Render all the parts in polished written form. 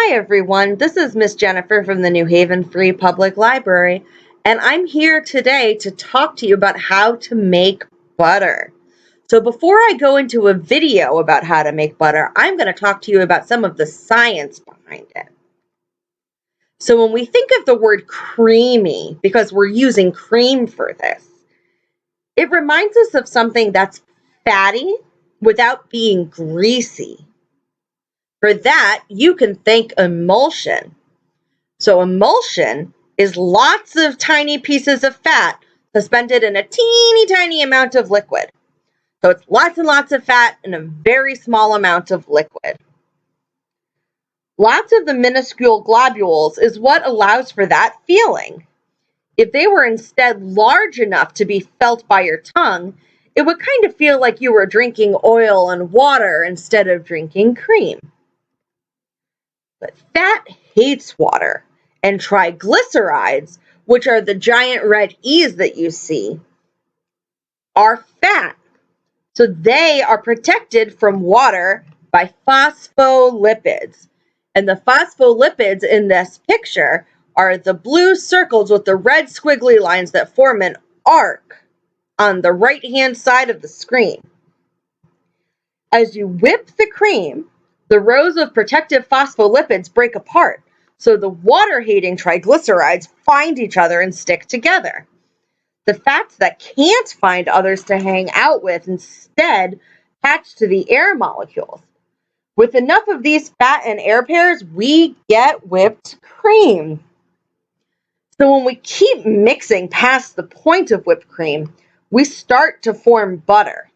Hi everyone, this is Miss Jennifer from the New Haven Free Public Library, and I'm here today to talk to you about how to make butter. So before I go into a video about how to make butter, I'm going to talk to you about some of the science behind it. So when we think of the word creamy, because we're using cream for this, it reminds us of something that's fatty without being greasy. For that, you can think emulsion. So emulsion is lots of tiny pieces of fat suspended in a teeny tiny amount of liquid. So it's lots and lots of fat in a very small amount of liquid. Lots of the minuscule globules is what allows for that feeling. If they were instead large enough to be felt by your tongue, it would kind of feel like you were drinking oil and water instead of drinking cream. But fat hates water, and triglycerides, which are the giant red E's that you see, are fat. So they are protected from water by phospholipids. And the phospholipids in this picture are the blue circles with the red squiggly lines that form an arc on the right-hand side of the screen. As you whip the cream, the rows of protective phospholipids break apart, so the water-hating triglycerides find each other and stick together. The fats that can't find others to hang out with instead attach to the air molecules. With enough of these fat and air pairs, we get whipped cream. So when we keep mixing past the point of whipped cream, we start to form butter.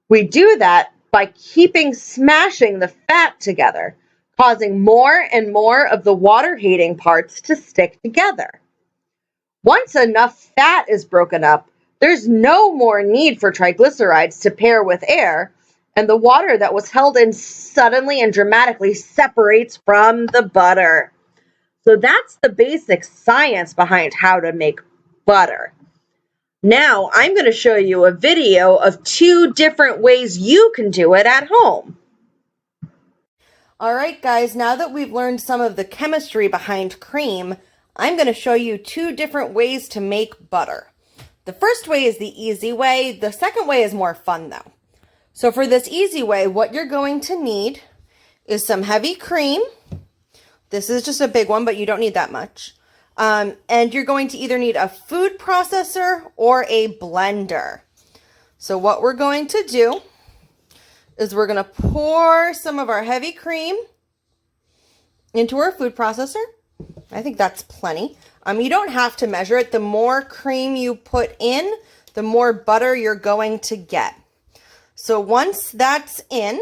We do that by smashing the fat together, causing more and more of the water-hating parts to stick together. Once enough fat is broken up, there's no more need for triglycerides to pair with air, and the water that was held in suddenly and dramatically separates from the butter. So that's the basic science behind how to make butter. Now, I'm going to show you a video of 2 different ways you can do it at home. All right, guys, now that we've learned some of the chemistry behind cream, I'm going to show you 2 different ways to make butter. The first way is the easy way. The second way is more fun, though. So for this easy way, what you're going to need is some heavy cream. This is just a big one, but you don't need that much. And you're going to either need a food processor or a blender. So what we're going to do is we're going to pour some of our heavy cream into our food processor. I think that's plenty. You don't have to measure it. The more cream you put in, the more butter you're going to get. So once that's in,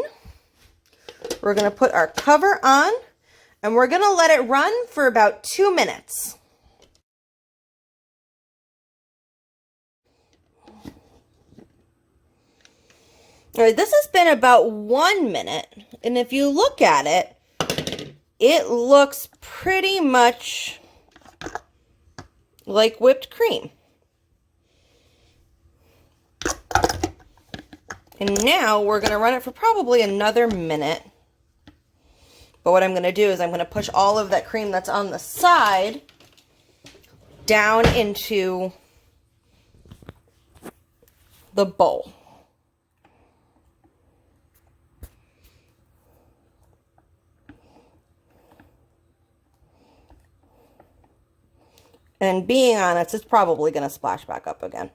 we're going to put our cover on and we're going to let it run for about 2 minutes. All right, this has been about 1 minute, and if you look at it, it looks pretty much like whipped cream. And now we're going to run it for probably another minute. But what I'm going to do is I'm going to push all of that cream that's on the side down into the bowl. And being honest, it's probably going to splash back up again.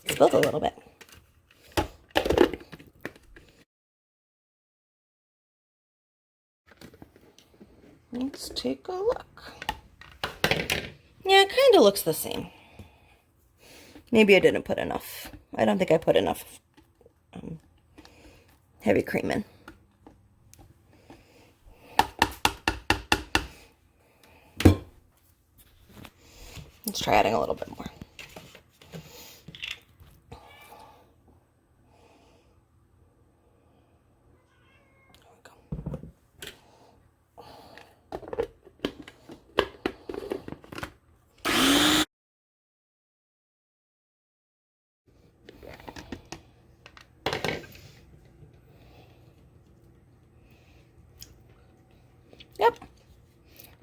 Spilled a little bit. Let's take a look. Yeah, it kind of looks the same. Maybe I didn't put enough. I don't think I put enough heavy cream in. Let's try adding a little bit more.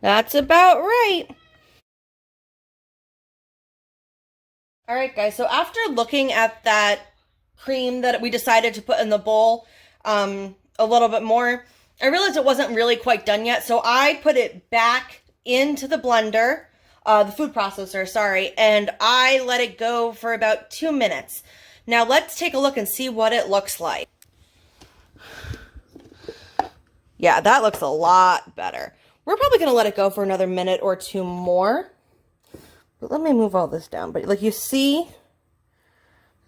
That's about right. All right, guys. So after looking at that cream that we decided to put in the bowl a little bit more, I realized it wasn't really quite done yet. So I put it back into the blender, the food processor, sorry, and I let it go for about 2 minutes. Now let's take a look and see what it looks like. Yeah, that looks a lot better. We're probably going to let it go for another minute or two more. But let me move all this down. But like you see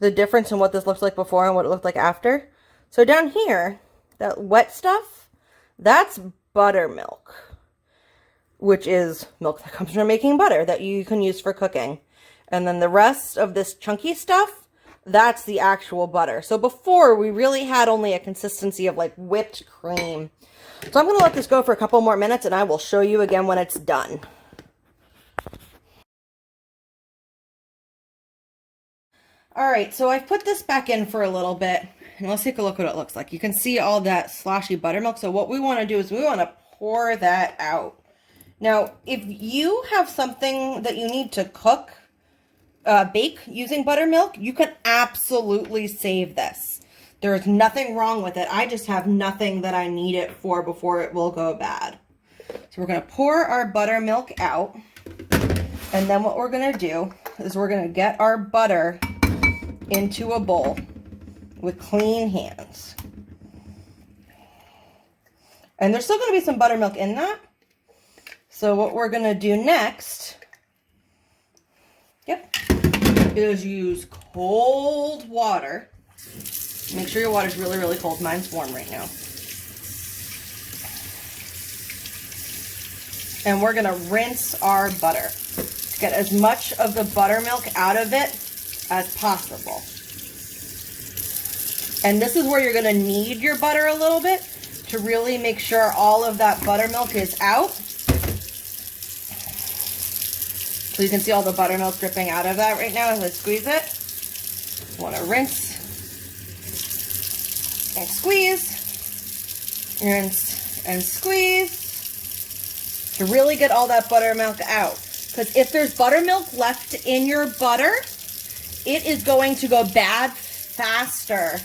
the difference in what this looks like before and what it looked like after. So down here, that wet stuff, that's buttermilk, which is milk that comes from making butter that you can use for cooking. And then the rest of this chunky stuff, that's the actual butter. So before, we really had only a consistency of like whipped cream. So I'm going to let this go for a couple more minutes and I will show you again when it's done. All right, so I've put this back in for a little bit, and let's take a look what it looks like. You can see all that sloshy buttermilk. So what we want to do is we want to pour that out. Now, if you have something that you need to cook, bake using buttermilk, you can absolutely save this. There's nothing wrong with it. I just have nothing that I need it for before it will go bad. So we're going to pour our buttermilk out, and then what we're going to do is we're going to get our butter into a bowl with clean hands. And there's still going to be some buttermilk in that. So what we're going to do next, is use cold water. Make sure your water's really, really cold. Mine's warm right now. And we're going to rinse our butter to get as much of the buttermilk out of it as possible. And this is where you're going to knead your butter a little bit to really make sure all of that buttermilk is out. So you can see all the buttermilk dripping out of that right now as I squeeze it. Want to rinse and squeeze, rinse and squeeze to really get all that buttermilk out. Because if there's buttermilk left in your butter, it is going to go bad faster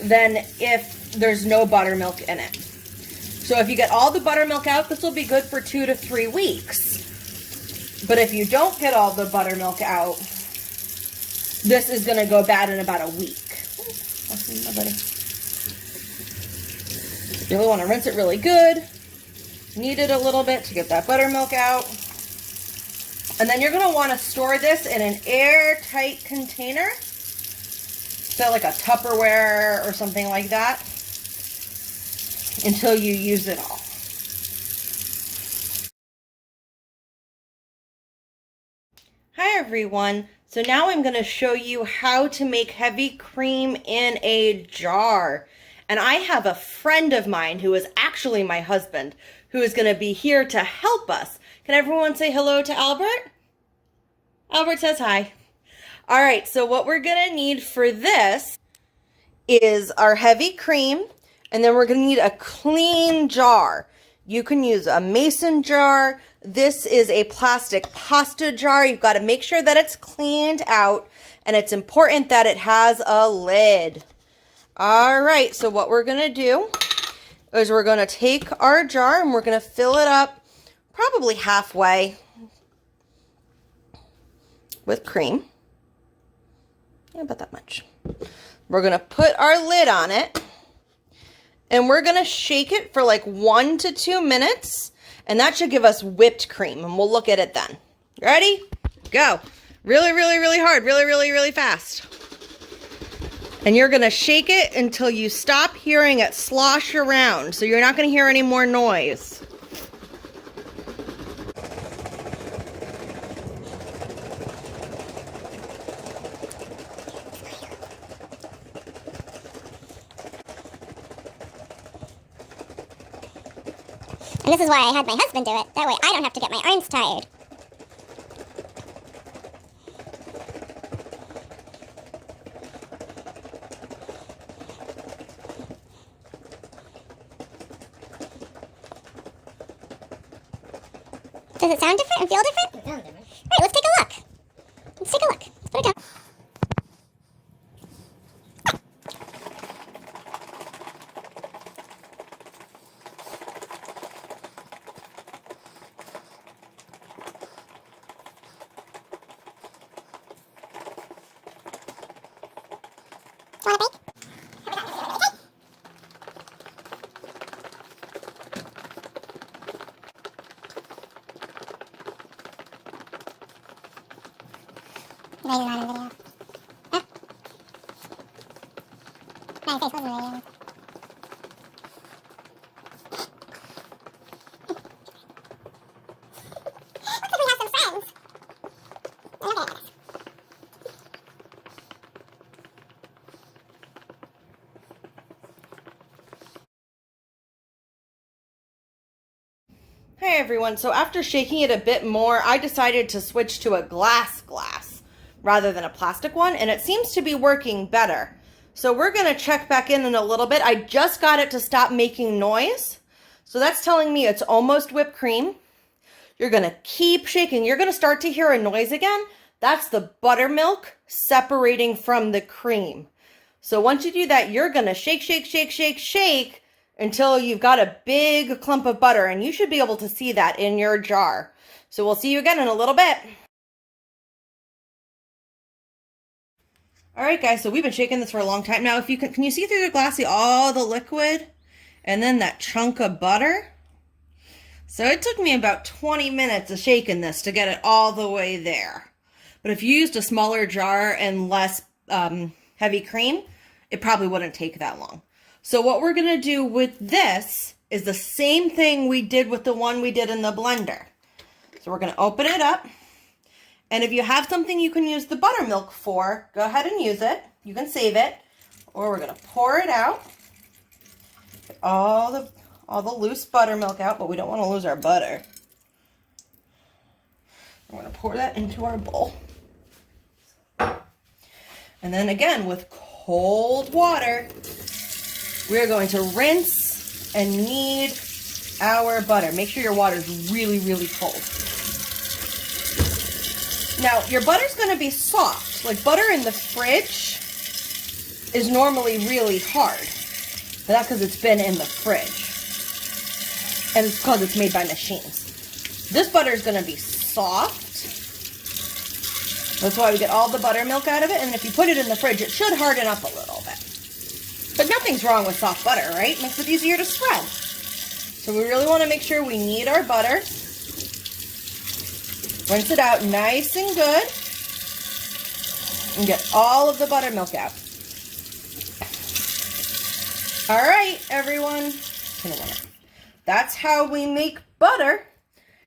than if there's no buttermilk in it. So if you get all the buttermilk out, this will be good for 2 to 3 weeks. But if you don't get all the buttermilk out, this is going to go bad in about a week. You really want to rinse it really good. Knead it a little bit to get that buttermilk out. And then you're going to want to store this in an airtight container. So like a Tupperware or something like that until you use it all. Hi everyone. So now I'm going to show you how to make heavy cream in a jar. And I have a friend of mine who is actually my husband who is going to be here to help us. Can everyone say hello to Albert? Albert says hi. All right, so what we're going to need for this is our heavy cream, and then we're going to need a clean jar. You can use a mason jar. This is a plastic pasta jar. You've got to make sure that it's cleaned out, and it's important that it has a lid. All right, so what we're going to do is we're going to take our jar and we're going to fill it up probably halfway with cream. Yeah, about that much. We're going to put our lid on it and we're going to shake it for like 1 to 2 minutes, and that should give us whipped cream, and we'll look at it then. Ready? Go. Really, really, really hard. Really, really, really fast. And you're going to shake it until you stop hearing it slosh around, so you're not going to hear any more noise. And this is why I had my husband do it. That way I don't have to get my arms tired. Does it sound different and feel different? It sounds different. All right, let's take a look. Let's take a look. Let's put it down. Want to bake? Maybe not in video. Huh? My face wasn't in video. Looks like we have some friends. Look at this. Hey everyone, so after shaking it a bit more, I decided to switch to a glass rather than a plastic one, and it seems to be working better. So we're gonna check back in a little bit. I just got it to stop making noise. So that's telling me it's almost whipped cream. You're gonna keep shaking. You're gonna start to hear a noise again. That's the buttermilk separating from the cream. So once you do that, you're gonna shake, shake, shake, shake, shake until you've got a big clump of butter, and you should be able to see that in your jar. So we'll see you again in a little bit. All right, guys, so we've been shaking this for a long time. Now, if you can you see through the glass, see all the liquid and then that chunk of butter? So it took me about 20 minutes of shaking this to get it all the way there. But if you used a smaller jar and less heavy cream, it probably wouldn't take that long. So what we're gonna do with this is the same thing we did with the one we did in the blender. So we're gonna open it up. And if you have something you can use the buttermilk for, go ahead and use it. You can save it. Or we're gonna pour it out. Get all the loose buttermilk out, but we don't want to lose our butter. We're gonna pour that into our bowl. And then again, with cold water, we're going to rinse and knead our butter. Make sure your water is really, really cold. Now, your butter's going to be soft. Like butter in the fridge is normally really hard. But that's because it's been in the fridge. And it's because it's made by machines. This butter is going to be soft. That's why we get all the buttermilk out of it. And if you put it in the fridge, it should harden up a little bit. But nothing's wrong with soft butter, right? Makes it easier to spread. So we really want to make sure we knead our butter. Rinse it out nice and good. And get all of the buttermilk out. All right, everyone. That's how we make butter